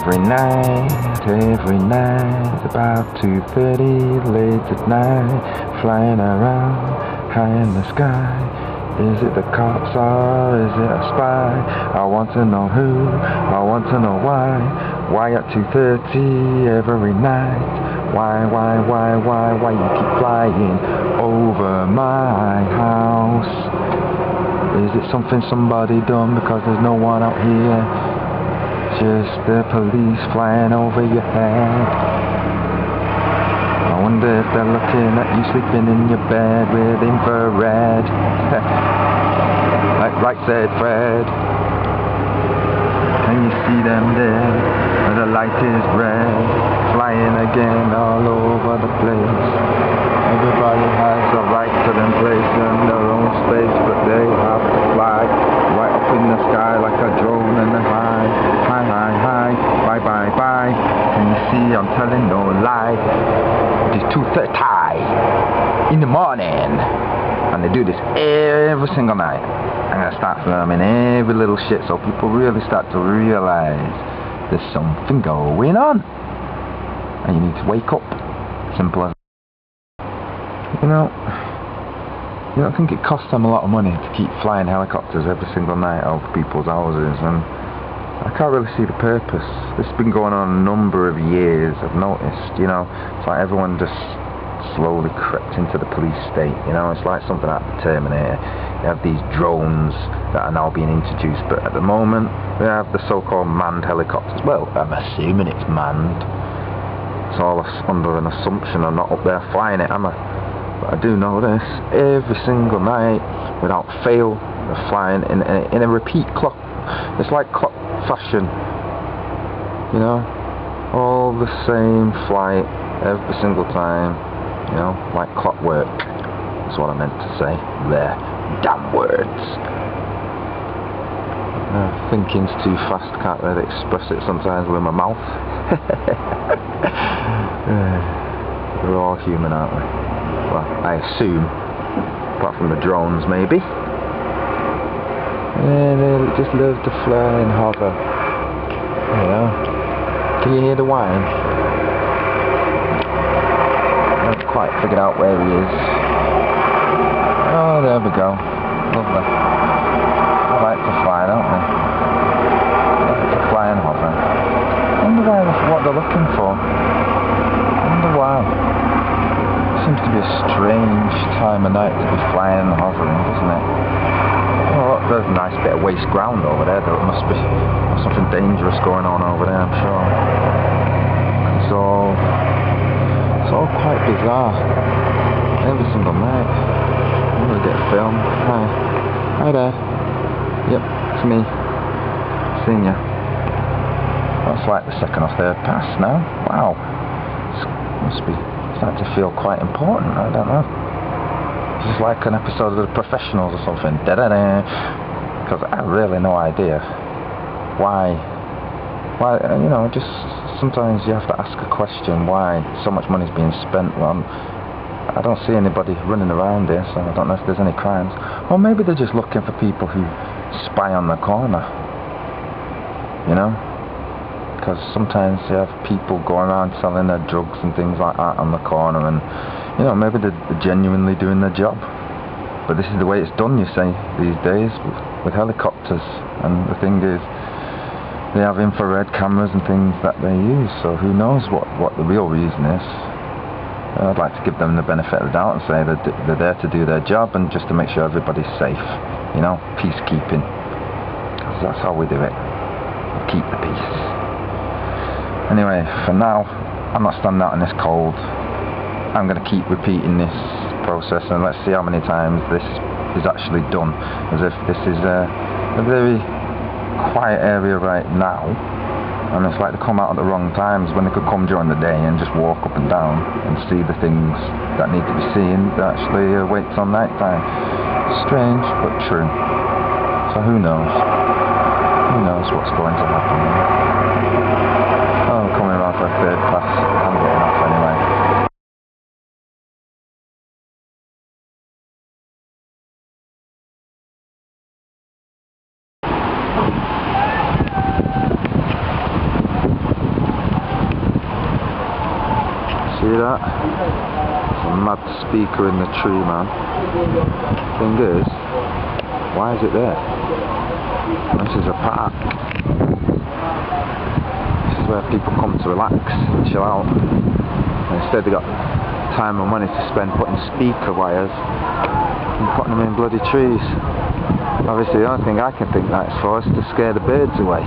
Every night, about 2:30, late at night, flying around, high in the sky. Is it the cops or is it a spy? I want to know who, I want to know why. Why at 2:30 every night? Why you keep flying over my house? Is it something somebody done because there's no one out here? Just the police flying over your head. I wonder if they're looking at you sleeping in your bed with infrared. Like right said Fred. Can you see them there? The light is red, flying again all over the place. Everybody has a right to them place in their own space, but they have to fly right up in the sky like a drone and a high. Bye. Can you see I'm telling no lie? It is 2:30 in the morning, and they do this every single night. I'm gonna start filming every little shit so people really start to realize there's something going on, and you need to wake up. Simple as. You know, you don't think it costs them a lot of money to keep flying helicopters every single night over people's houses, and I can't really see the purpose. This has been going on a number of years, I've noticed, you know. It's like everyone just slowly crept into the police state, you know. It's like something out of the Terminator. You have these drones that are now being introduced, but at the moment we have the so-called manned helicopters. Well, I'm assuming it's manned. It's all under an assumption. I'm not up there flying it, am I? But I do know this, every single night, without fail, they're flying in a repeat clock. It's like clock fashion, you know, all the same flight every single time, you know, like clockwork. That's what I meant to say there. Damn words. Thinking's too fast, can't really express it sometimes with my mouth. We're all human, aren't we? Well, I assume, apart from the drones maybe. Yeah, they just love to fly and hover, you know. Can you hear the whine? I haven't quite figured out where he is. Oh, there we go. Lovely. They like to fly, don't they? They like to fly and hover. I wonder what they're looking for. I wonder why. It seems to be a strange time of night to be flying and hovering, doesn't it? Oh, there's a nice bit of waste ground over there. There must be something dangerous going on over there, I'm sure. It's all quite bizarre. Every single night. I'm gonna get a film. Hi there. Yep, it's me. Seeing ya. That's like the second or third pass now. Wow. Must be starting to feel quite important. I don't know. It's like an episode of The Professionals or something. Because I have really no idea why, you know, just sometimes you have to ask a question, why so much money is being spent. Well, I don't see anybody running around here, so I don't know if there's any crimes. Or maybe they're just looking for people who spy on the corner, you know? Because sometimes you have people going around selling their drugs and things like that on the corner, and you know, maybe they're genuinely doing their job. But this is the way it's done, you see, these days, with helicopters. And the thing is, they have infrared cameras and things that they use, so who knows what the real reason is. I'd like to give them the benefit of the doubt and say that they're there to do their job and just to make sure everybody's safe, you know, peacekeeping. Because that's how we do it. We keep the peace. Anyway, for now, I'm not standing out in this cold. I'm going to keep repeating this process, and let's see how many times this is actually done. As if this is a very quiet area right now, and it's like they come out at the wrong times when they could come during the day and just walk up and down and see the things that need to be seen. That actually wait till night time. Strange, but true. So who knows? Who knows what's going to happen? Oh, I'm coming around for a third pass. I'm getting off anyway. See that? It's a mad speaker in the tree, man. Thing is, why is it there? This is a park. This is where people come to relax and chill out. And instead they got time and money to spend putting speaker wires and putting them in bloody trees. Obviously the only thing I can think that's for is to scare the birds away.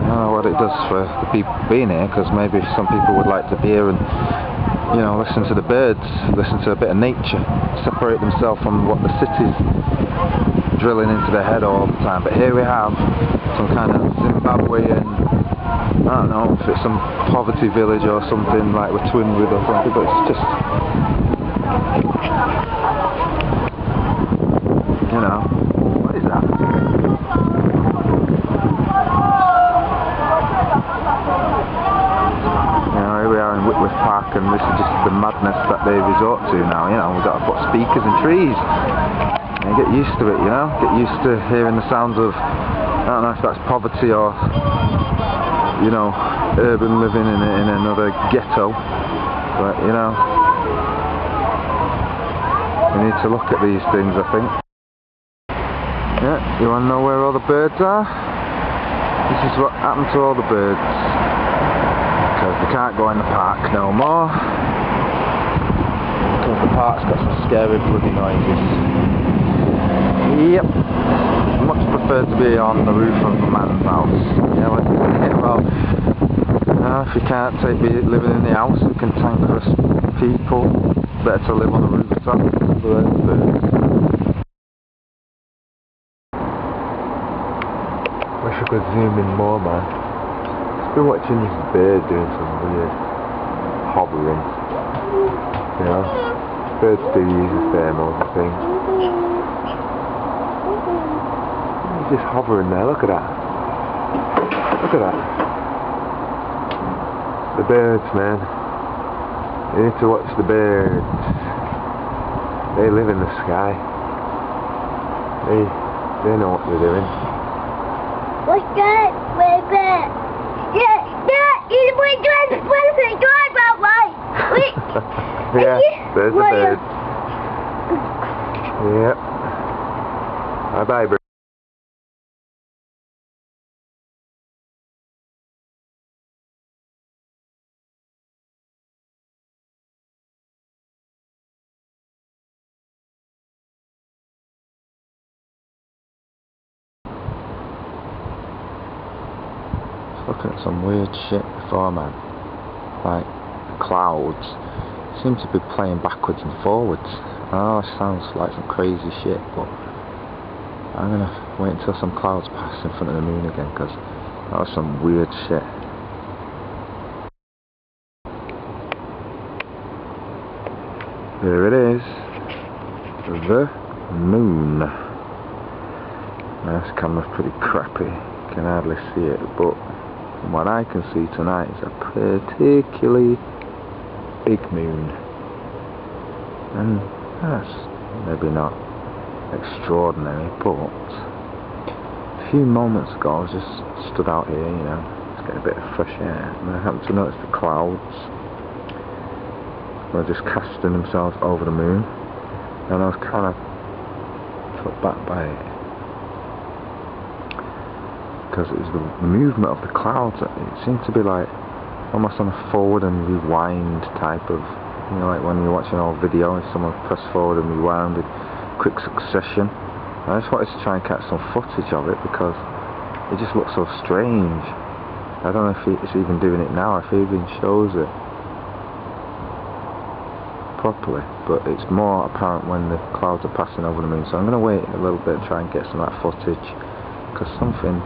I don't know what it does for the people being here, because maybe some people would like to be here and, you know, listen to the birds, listen to a bit of nature, separate themselves from what the city's drilling into their head all the time. But here we have some kind of Zimbabwean, I don't know if it's some poverty village or something like we're twinned with or something, but it's just, you know, what is that? You know, here we are in Whitworth Park, and this is just the madness that they resort to now. You know, we've got to put speakers in trees. And get used to it, you know, get used to hearing the sounds of, I don't know if that's poverty or, you know, urban living in another ghetto, but, you know, we need to look at these things, I think. Yeah, you want to know where all the birds are? This is what happened to all the birds, because they can't go in the park no more, because the park's got some scary bloody noises. Yep, much prefer to be on the roof of a man's house. Yeah, like, well, you know, if you can't be living in the house with cantankerous people, better to live on the rooftop. Wish I could zoom in more, man. Just been watching this bird doing some weird hovering. You know, birds do use the thermals, I think. Just hovering there, look at that. Look at that. The birds, man. You need to watch the birds. They live in the sky. They know what they're doing. What's that? Where's that? Yeah, it's yeah, there's the birds. Yep. Bye bye, birds. Looking at some weird shit before, man. Like clouds seem to be playing backwards and forwards. Oh, it sounds like some crazy shit, but I'm gonna wait until some clouds pass in front of the moon again, because that was some weird shit. There it is, the moon. Now, this camera's pretty crappy, you can hardly see it, but from what I can see tonight, it's a particularly big moon. And that's maybe not extraordinary, but a few moments ago I was just stood out here, you know, just getting a bit of fresh air, and I happened to notice the clouds were just casting themselves over the moon, and I was kind of took back by it, because it was the movement of the clouds. It seemed to be like almost on a forward and rewind type of, you know, like when you're watching an old video and someone press forward and rewind in quick succession. I just wanted to try and catch some footage of it, because it just looks so strange. I don't know if it's even doing it now, if it even shows it properly, but it's more apparent when the clouds are passing over the moon. So I'm going to wait a little bit and try and get some of that footage, because something,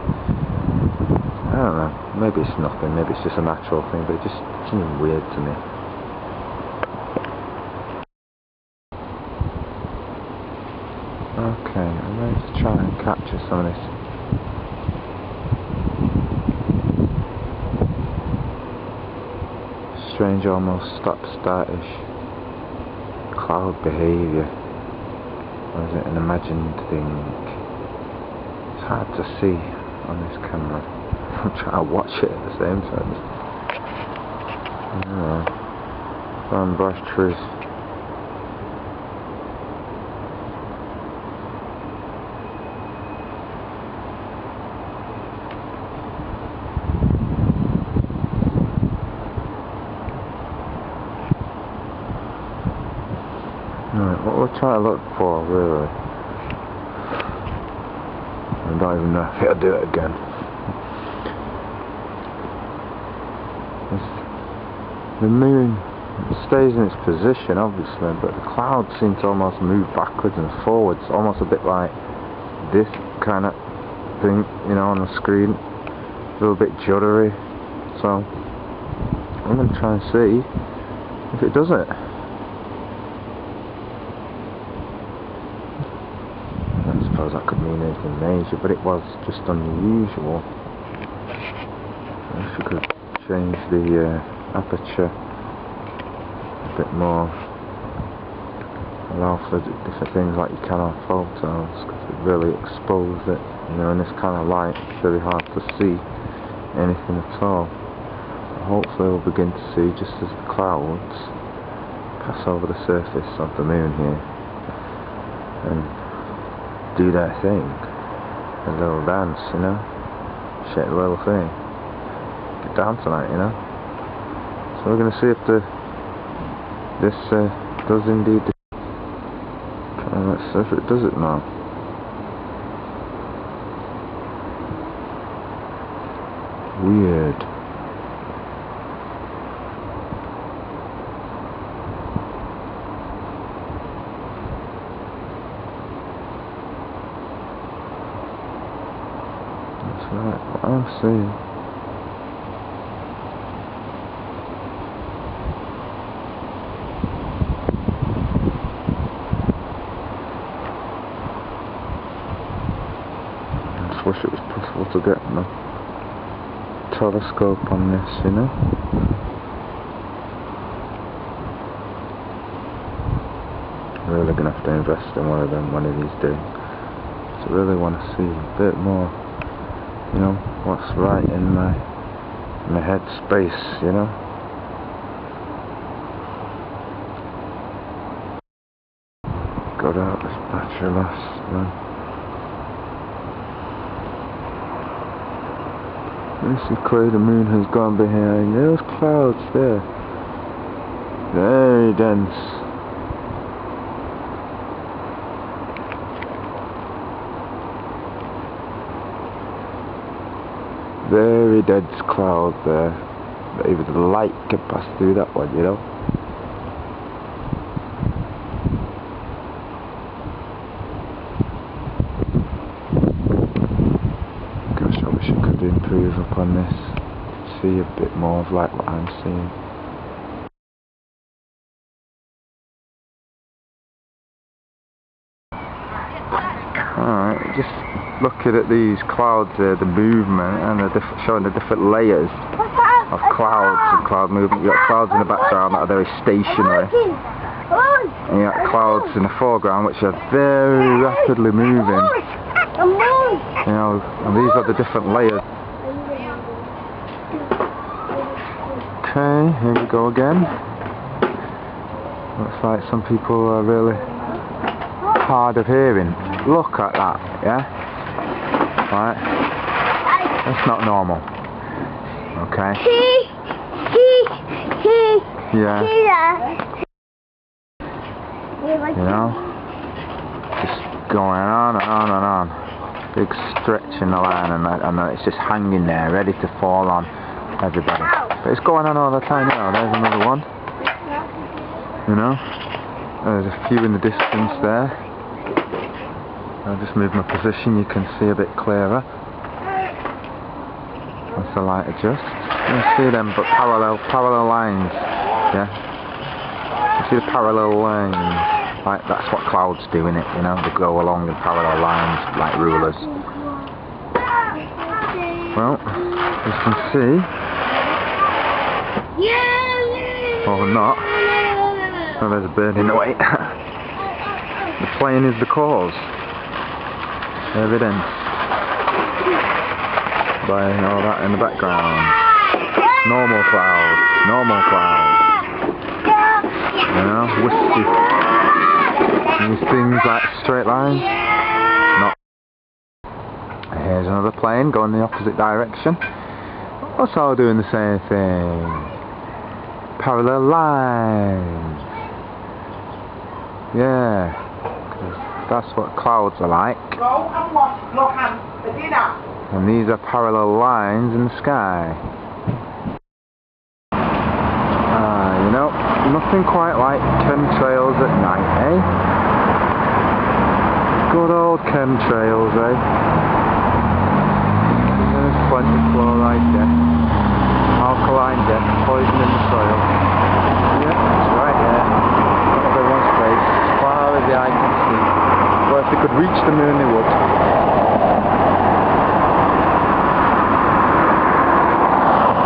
I don't know, maybe it's nothing, maybe it's just a natural thing, but it just seems weird to me. Okay, I'm going to try and capture some of this strange, almost stop-start-ish cloud behaviour. Or is it an imagined thing? It's hard to see on this camera. I'm trying to watch it at the same time. Some brush trees. Right, what we're trying to look for, really. I don't even know if I'll do it again. The moon stays in its position, obviously, but the clouds seem to almost move backwards and forwards, almost a bit like this kind of thing, you know, on the screen. A little bit juddery. So I'm going to try and see if it does it. I suppose that could mean anything major, but it was just unusual. If you could change the aperture a bit more, allow for different things like you can on photos, because it really exposed it. You know, in this kind of light, it's very hard to see anything at all. But hopefully we'll begin to see, just as the clouds pass over the surface of the moon here and do their thing, a little dance, you know, shake the little thing, get down tonight, you know. So we're going to see if this does indeed. Let's see if it does it now. Weird. That's right, what I'm seeing. I just wish it was possible to get a telescope on this, you know. Really gonna have to invest in one of these days. So I really want to see a bit more, you know, what's right in my head space, you know. Got out this battery last one. You see clear the moon has gone behind those clouds there. Very dense. Very dense cloud there. But even the light can pass through that one, you know. Gosh, I wish I could improve upon this. See a bit more of like what I'm seeing. Alright, just looking at these clouds there, the movement, and showing the different layers of clouds and cloud movement. You've got clouds in the background that are very stationary, and you've got clouds in the foreground which are very rapidly moving. You know, and these are the different layers. Okay, here we go again. Looks like some people are really hard of hearing. Look at that, yeah? Right? That's not normal. Okay? Yeah. You know? Just going on and on and on. Big stretch in the line, and it's just hanging there, ready to fall on everybody. But it's going on all the time, you know. There's another one. You know? There's a few in the distance there. I'll just move my position, you can see a bit clearer as the light adjusts. You can see them, but parallel lines, yeah? You see the parallel lines, like that's what clouds do, innit, you know? They go along in parallel lines, like rulers. Well, you can see, or not, oh, there's a bird in the way. The plane is the cause. Evidence by all that in the background. Normal clouds, normal clouds. You know, whiskey. These things like straight lines. Not. Here's another plane going the opposite direction. Also doing the same thing. Parallel lines. Yeah. 'Cause that's what clouds are like. And these are parallel lines in the sky. You know, nothing quite like chemtrails at night, eh? Good old chemtrails, eh? There's plenty of fluoride death, alkaline death, poison in the soil. Yeah, it's right there. Front of everyone's face, as far as the eye can see. Well, if they could reach the moon, they would.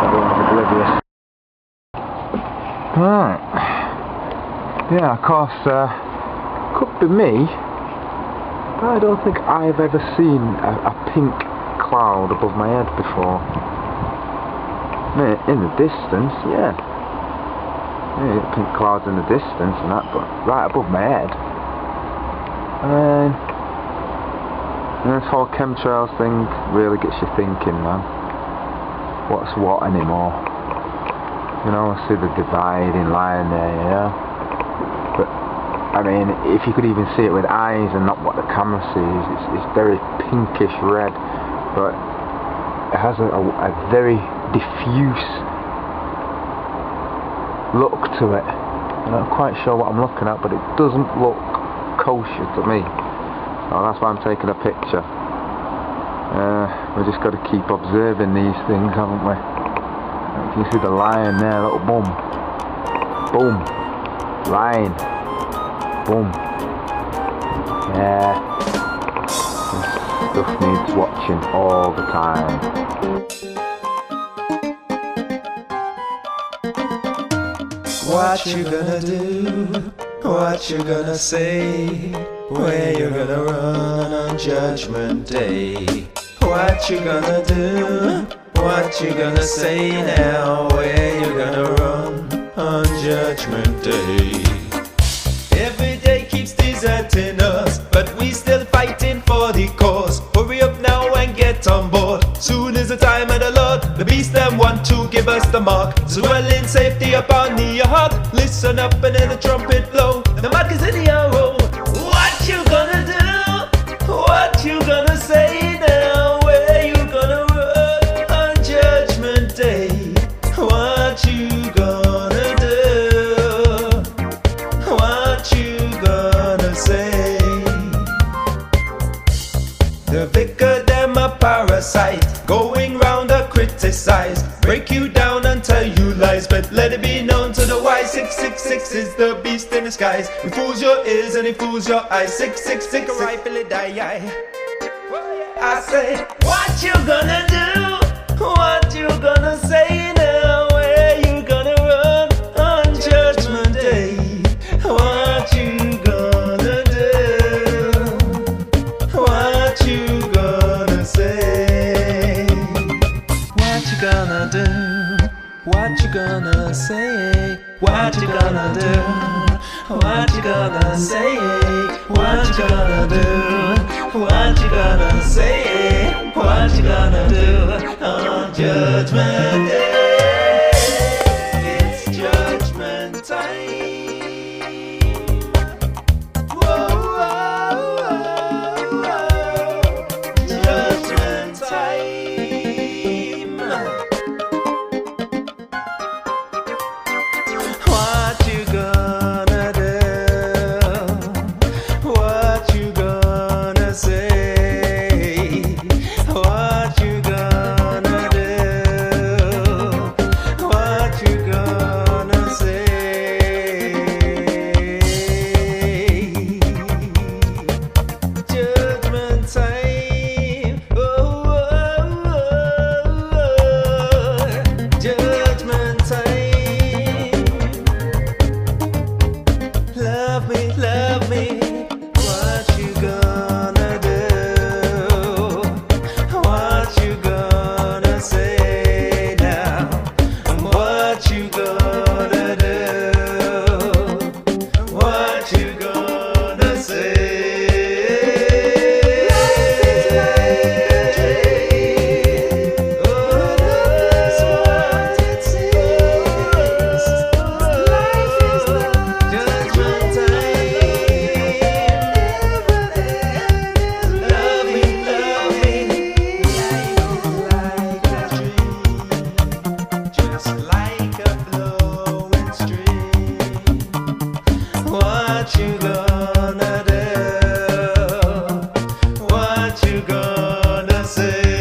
Everyone's oblivious. Right. Yeah, of course, could be me, but I don't think I've ever seen a pink cloud above my head before. In the distance, yeah. Yeah, you get pink clouds in the distance and that, but right above my head. And this whole chemtrails thing really gets you thinking, man. What's what anymore? You know, I see the dividing line there, you know? But, I mean, if you could even see it with eyes and not what the camera sees, it's very pinkish red, but it has a very diffuse look to it. I'm not quite sure what I'm looking at, but it doesn't look kosher to me. So that's why I'm taking a picture. We just got to keep observing these things, haven't we? You can see the line there, little boom. Boom. Line. Boom. Yeah. This stuff needs watching all the time. What you gonna do? What you gonna say? Where you gonna run on Judgment Day? What you gonna do? What you gonna say now? Where you gonna run on Judgment Day? Every day keeps deserting us, but we still fighting for the cause. Hurry up now and get on board. Soon is the time of the Lord. The beast them want to give us the mark. So dwell in safety upon the ark. Listen up and then the trumpet blow. The mark is in the arrow. What you gonna do? What you gonna say now? Where you gonna run on Judgment Day? What you gonna do? What you gonna say? The vicar them a parasite, going round a criticize, break you down and tell you lies, but let it be known to the wise. 666 is the beast in disguise. He fools your ears and he fools your eyes. 666 rightfully die. I say, what you gonna do? What you gonna say now? Where you gonna run on Judgment Day? What you gonna do? What you gonna say? What you gonna do? What you gonna say? What you gonna do? What you gonna say? What you gonna do? What you gonna say? What you gonna do on Judgment Day? It's Judgment time. Whoa, whoa, whoa, whoa. Judgment time. What you gonna do? What you gonna say? What you gonna do? What you gonna do? What you gonna say?